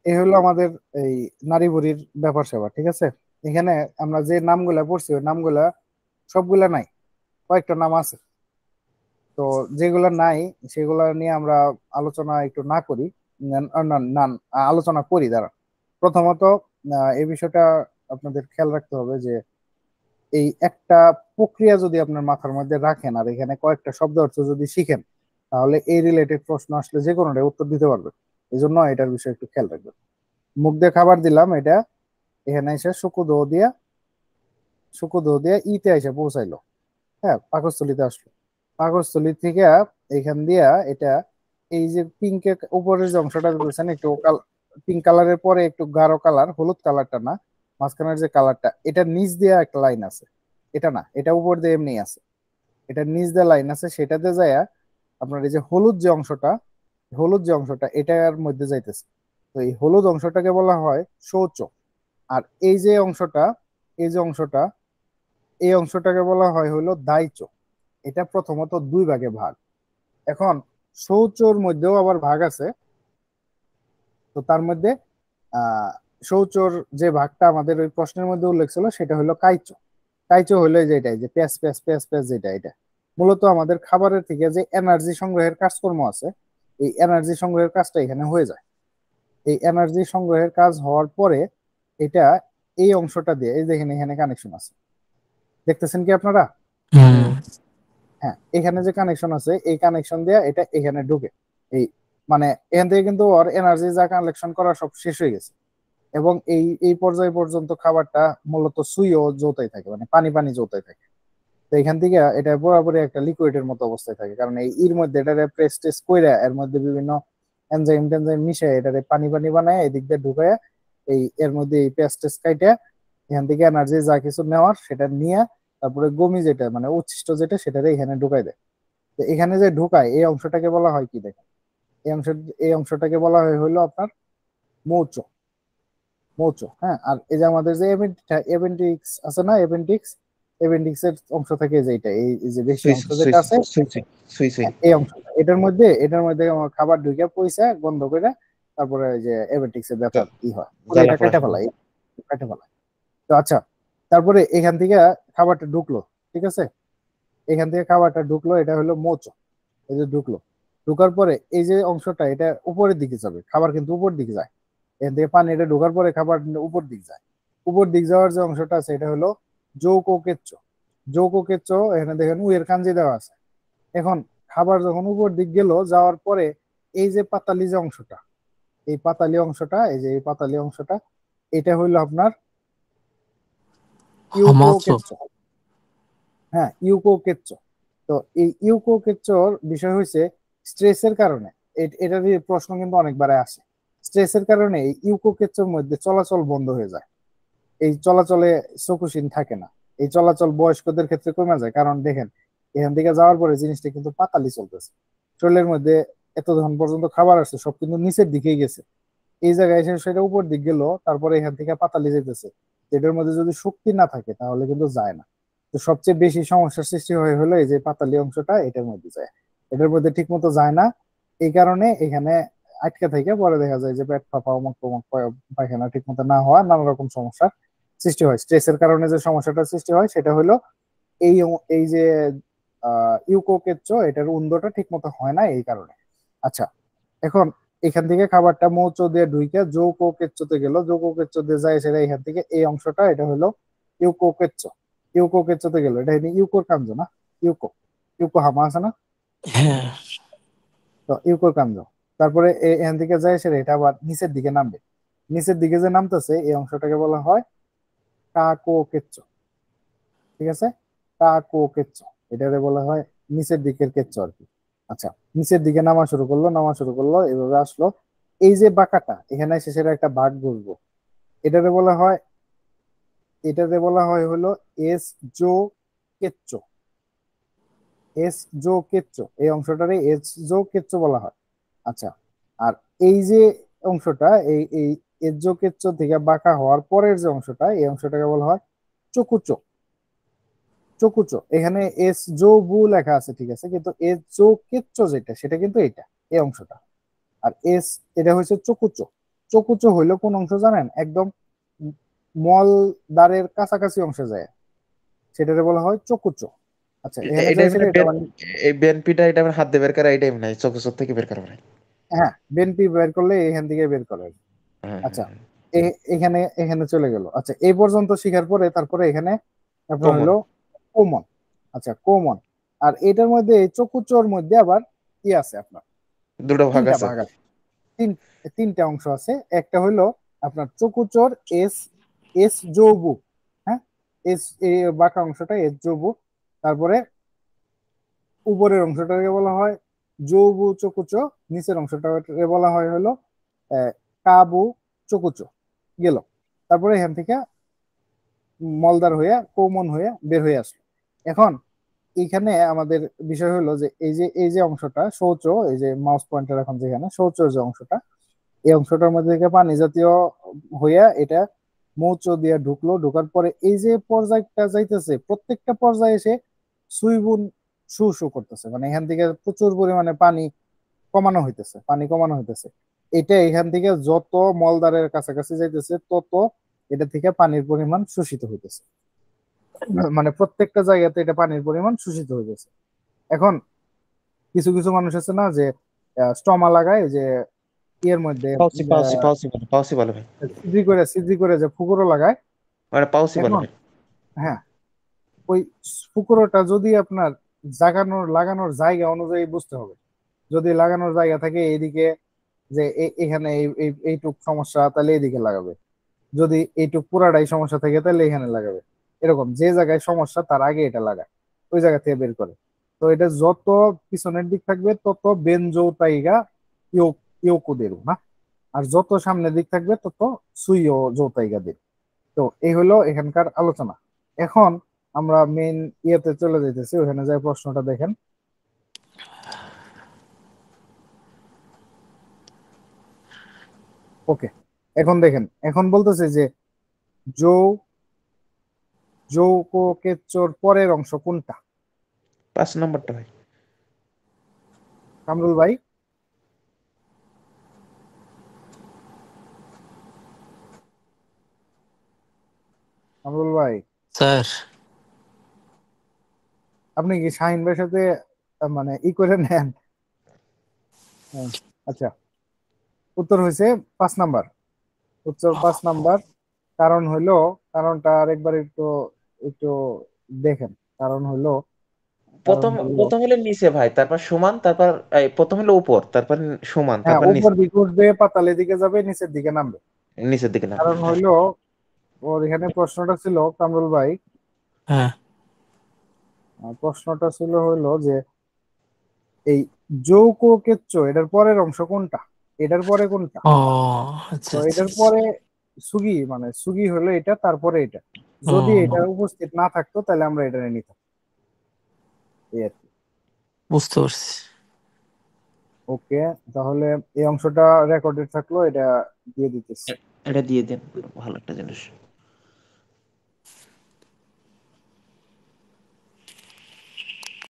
এই হলো আমাদের এই নারী বুড়ির ব্যাপার স্যাপার, ঠিক আছে। এখানে আমরা যে নামগুলা পড়ছি ওই নামগুলা সবগুলা নাই, কয়েকটা নাম আছে। তো যেগুলা নাই সেগুলা নিয়ে আমরা আলোচনা একটু না করি, না না না, আলোচনা করি দ্বারা। প্রথমত এই বিষয়টা আপনাদের খেয়াল রাখতে হবে যে এই একটা প্রক্রিয়া যদি আপনার মাথার মধ্যে রাখেন আর এখানে কয়েকটা শব্দ অর্থ যদি শিখেন, তাহলে এই রিলেটেড প্রশ্ন আসলে যে কোনোটাই উত্তর দিতে পারবেন। এই জন্য এটার বিষয়ে একটু খেয়াল রাখবেন। মুখ দিয়ে খাবার দিলাম, এটা এখানে এসে শুকু দো দিয়ে ইতে এসে পৌঁছাইলো। হ্যাঁ, পাকস্থলিতে আসলো। পাকস্থলী থেকে এখান দিয়া এটা এই যে পিঙ্কের উপরের যে অংশটা বলছেন একটু পিঙ্ক কালারের পরে একটু গাঢ় কালার, হলুদ কালারটা না, মাঝখানের যে কালারটা, এটা নিচ দিয়ে একটা লাইন আছে। এটা না, এটা উপর দিয়ে এমনি আছে। এটা নিচ দিয়ে লাইন আছে, সেটাতে যায় আপনার এই যে হলুদ যে অংশটা এটার মধ্যে যাইতেছে। তো এই হলুদ অংশটাকে বলা হয় শৌচ। আর এই যে অংশটা, এই যে অংশটা, এই অংশটাকে বলা হয় হলো দাইচ। এটা প্রথমত দুই ভাগে ভাগ। এখন শৌচর মধ্যেও আবার ভাগ আছে। তো তার মধ্যে আহ শৌচর যে ভাগটা আমাদের ওই প্রশ্নের মধ্যে উল্লেখ ছিল সেটা হলো কাইচ। কাইচ হলো এই যে এটাই যে প্যাস প্যাস প্যাস প্যাস, যেটা এটা মূলত আমাদের খাবারের থেকে যে এনার্জি সংগ্রহের কাজকর্ম আছে, এই এনার্জি সংগ্রহের কাজটা এখানে হয়ে যায়। এই এনার্জি সংগ্রহের কাজ হওয়ার পরে এটা এই অংশটা দিয়ে, এই দেখেন এখানে কানেকশন আছে, দেখতেছেন কি আপনারা? হুম। হ্যাঁ, এখানে যে কানেকশন আছে এই কানেকশন দিয়ে এটা এখানে ঢুকে। এই মানে এখান থেকে কিন্তু ওর এনার্জি যা কালেকশন করা সব শেষ হয়ে গেছে। এবং এই এই পর্যায় পর্যন্ত খাবারটা মূলত সুইও জোতাই থাকে, মানে পানি পানি জোতাই থাকে। তো এখান থেকে এটা পুরোপুরি একটা লিকুইডের মতো অবস্থায় থাকে, কারণ এই এর মধ্যে এটা প্রেস টেস কইরা এর মধ্যে বিভিন্ন এনজাইম টেনজাইম মিশে এটারে পানি পানি বানায় এদিক দিয়ে ঢুকায় এই এর মধ্যে এই পেস্ট টেস কাইটা এখান থেকে এনার্জি যা কিছু নেওয়ার সেটা নিয়ে তারপরে গমি যেটা মানে উচ্ছিষ্ট যেটা সেটারে এখানে ঢুকাই দেয়। তো এখানে যে ঢুকায় এই অংশটাকে বলা হয় কি দেখেন, এই অংশ, এই অংশটাকে বলা হয় হলো আপনার মৌচ। মৌচ, হ্যাঁ। আর এই যে আমাদের যে এপেন্ডিক্স আছে না, এপেন্ডিক্স এর অংশ থেকে যেটা এই যে বেশি সুই অংশ সুই যেটা আছে, সুই সুই সুই সুই। হ্যাঁ, এই অংশটা এটার মধ্যে আমার খাবার ঢুকে পয়সা বন্ধ করে তারপরে ওই যে এপেন্ডিক্স এর ব্যাপার ই হয় পরে জ্বালা এটা পোড়া কেটে শুরু। ফেলাই, কেটে ফেলাই। তো আচ্ছা, তারপরে এখান থেকে খাবারটা ঢুকলো, ঠিক আছে। এখান থেকে খাবারটা ঢুকলো, এটা হলো মোচ। এই যে ঢুকলো, ঢুকার পরে এই যে অংশটা এটা উপরের দিকে যাবে, খাবার কিন্তু উপর দিকে যায়। এখান থেকে পানি এটা ঢোকার পরে খাবার উপর দিক যায়। উপর দিক যাওয়ার যে অংশটা আছে এটা হলো যৌককেচ্ছ। যৌককেচ্ছ এখানে দেখেন উয়ের কাঞ্জি দেওয়া আছে। এখন খাবার যখন উপর দিক গেল, যাওয়ার পরে এই যে পাতালি যে অংশটা, এই পাতালি অংশটা, এই যে এই পাতালি অংশটা, এটা হইলো আপনার হামাচ্ছো। ইউকোকেচ্ছ। হ্যাঁ, ইউকোকেচ্ছ। তো এই ইউকোকেচ্ছর বিষয় হয়েছে স্ট্রেসের কারণে, এটার প্রশ্ন কিন্তু অনেকবার আসে। স্ট্রেসের কারণে এই ইউকোকেচ্ছর মধ্যে চলাচল বন্ধ হয়ে যায়। এই চলাচলে চকুশিন থাকে না। এই চলাচল বয়স্কদের ক্ষেত্রে কমে যায়, কারণ দেখেন এখান থেকে যাওয়ার পরে জিনিসটা কিন্তু পাতালি চলতেছে। শরীরের মধ্যে এতক্ষণ পর্যন্ত খাবার আসছে সব কিন্তু নিচের দিকেই গেছে, এই জায়গায় এসে সেটা উপর দিক গেল, তারপরে এখান থেকে পাতালি যেতেছে। এটার মধ্যে যদি শক্তি না থাকে তাহলে কিন্তু যায় না। তো সবচেয়ে বেশি সমস্যার সৃষ্টি হয়ে হলো এই যে পাতালি অংশটা এটার মধ্যে যায়, এটার মধ্যে ঠিক মতো যায় না। এই কারণে এখানে আটকে থেকে পরে দেখা যায় যে পেট ফাঁপা, অমুক তমুক, পায়খানা ঠিক মতো না হওয়া, নানা রকম সমস্যার সৃষ্টি হয়। স্ট্রেসের কারণে যে সমস্যাটা সৃষ্টি হয় সেটা হলো এই এই যে ইউকোকেচ্ছ এটার উন্ডটা ঠিক মতো হয় না এই কারণে। আচ্ছা, এখন এখান থেকে খাবারটা মৌচ দিয়ে ঢুইকে যৌকোকেচ্ছতে গেল, যৌকোকেচ্ছ দিয়ে যায় সেটা এখান থেকে এই অংশটা এটা হলো ইউকোকেচ্ছ। ইউকোকেচ্ছতে গেল, এটা ইউকোর কাঞ্জ না, ইউকো, ইউকো হামা আছে না, হ্যাঁ। তো ইউকোর কাঞ্জ। তারপরে এখান থেকে যায় সেটা এটা আবার নিচের দিকে নামবে। নিচের দিকে যে নামতেছে এই অংশটাকে বলা হয় কাকোকেচ্ছ, ঠিক আছে। কাকোকেচ্ছ, এটাকে বলা হয় নিচের দিকের কেচ্ছ আর কি। আচ্ছা, নিচের দিকে নামা শুরু করলো এভাবে আসলো। এই যে বাঁকাটা এখানে এসে সেটা একটা বাঁক বসবো, এটাকে বলা হয়, এটাকে বলা হয় হলো এস জো কেচ্চ। এস জো কেচ্চ, এই অংশটারে এস জো কেচ্চ বলা হয়। আচ্ছা, আর এই যে অংশটা এই এই এস জো কেচ্চ থেকে বাঁকা হওয়ার পরের যে অংশটা এই অংশটাকে বলা হয় চকুচো। চকুচো, এখানে এস জো বু লেখা আছে, ঠিক আছে, কিন্তু এস জো কেচ্চ যেটা সেটা কিন্তু এটা এই অংশটা। আর এস, এটা হচ্ছে চকুচো। চকুচো হইলো কোন অংশ জানেন? একদম মলদ্বারের কাছাকাছি অংশে যায়, সেটাকে বলা হয় চকুচো। আচ্ছা, এখানে এটা চাইছিল মানে এটা মানে এই বিএনপিটা এটা মানে হাত দিয়ে বের করা এটাই মানে চোখ চোখ থেকে বের করা মানে। হ্যাঁ, বিএনপি বের করলে এখান থেকে বের করে। হ্যাঁ হ্যাঁ আচ্ছা, হ্যাঁ। এখানে এখানে চলে গেল। আচ্ছা, এই পর্যন্ত শিখার পরে তারপরে এখানে আপনার কমন। হলো কোমন। আচ্ছা, কোমন। আর এটার মধ্যে এই চকুচোর মধ্যে আবার কি আছে আপনার? দুটো ভাগ তিনটা আছে। ভাগ আছে। তিন তিনটা অংশ আছে। একটা হইলো আপনার চকুচোর এস এস যৌবু, হ্যাঁ, এস এই বাঁকা অংশটা এস যৌবু। তারপরে উপরের অংশটাকে বলা হয় যৌবু চকুচো, নিচের অংশটাকে বলা হয় হলো কাবু চকুচো। গেল। তারপরে এখান থেকে মলদার হয়ে কৌমন হয়ে বের হয়ে আসলো। এখন এইখানে আমাদের বিষয় হলো যে এই যে অংশটা শৌচ, এই যে মাউস পয়েন্টার এখন যেখানে শৌচের যে অংশটা, এই অংশটার মধ্যে থেকে পানি জাতীয় হইয়া এটা মৌচ দিয়ে ঢুকলো, ঢোকার পরে এই যে পর্যায়টা যাইতেছে, প্রত্যেকটা পর্যায়ে এসে সুইবুন শু শু করতেছে, মানে এখান থেকে প্রচুর পরিমাণে পানি কমানো হইতেছে। এটা এখান থেকে যত মলদ্বারের কাছাকাছি যাইতেছে তত এটা থেকে পানির পরিমাণ শোষিত হইতেছে, মানে প্রত্যেকটা জায়গাতে এটা পানির পরিমাণ শোষিত হইতেছে। এখন কিছু কিছু মানুষ আছে না যে স্টমা লাগায়, যে ইয়ের মধ্যে পাউসি বলে ভাই। সিদ্রি করে যে ফুকুরো লাগায়। মানে পাউসি বলে এখন ভাই। হ্যাঁ, ওই ফুকুরোটা যদি আপনার লাগানোর জায়গা অনুযায়ী বুঝতে হবে। যদি লাগানোর জায়গা থাকে এইদিকে, যে এখানে এইটুক সমস্যা, তাহলে এইদিকে লাগাবে। যদি এইটুক পুরাটাই সমস্যা থাকে তাহলে এখানে লাগাবে। এরকম যে জায়গায় সমস্যা তার আগে এটা লাগায়, ওই জায়গা থেকে বের করে। তো এটা যত পিছনের দিক থাকবে তত বেনজো তাইগা ইয়োকো দেরু না, আর যত সামনের দিক থাকবে তত সুইও জোতাইগা দেরু। তো এই হলো এখানকার আলোচনা। এখন আমরা মেইন ইয়েতে চলে যাইতেছি, ওখানে যে প্রশ্নটা দেখেন। ওকে, এখন দেখেন, এখন বলতেছে যে জৌ যৌকো কেচ্চোর পরের অংশ কোনটা? 5 নম্বরটা ভাই। কামরুল ভাই, কামরুল ভাই, স্যার। আপনি কি শাহিন ভাইয়ের সাথে মানে করে নেন? হ্যাঁ, আচ্ছা, উত্তর হয়েছে 5 নাম্বার। উত্তর 5 নাম্বার। কারণ হইলো, কারণটা আরেকবার একটু একটু দেখেন। কারণ হইলো কারণ প্রথম হইলো প্রথম হলো নিচে ভাই, তারপর সমান, তারপর এই প্রথম হলো উপর, তারপর সমান, হ্যাঁ, তারপর উপর নিচে। দিকে উঠবে, পাতালের দিকে যাবে, নিচের দিকে নামবে। নিচের দিকে নামবে, কারণ হ্যাঁ। হইলো, ওর এখানে প্রশ্নটা ছিল কামরুল ভাই, হ্যাঁ। প্রশ্নটা ছিল হইলো যে এই যৌকো কেচ্চো এটার পরের অংশ কোনটা, এটার পরে কোনটা? ও আচ্ছা তো আচ্ছা এটার আচ্ছা। পরে সুগি, মানে সুগি হলো এটা, তারপরে এটা। যদি এটা ও উপস্থিত না থাকতো তাহলে আমরা এটা নিতাম, এই আর কি। বুঝতে পারছি। ওকে, তাহলে এই অংশটা রেকর্ডেড থাকলো, এটা দিয়ে দিতেছি। এটা দিয়ে দেন, ভালো একটা জিনিস।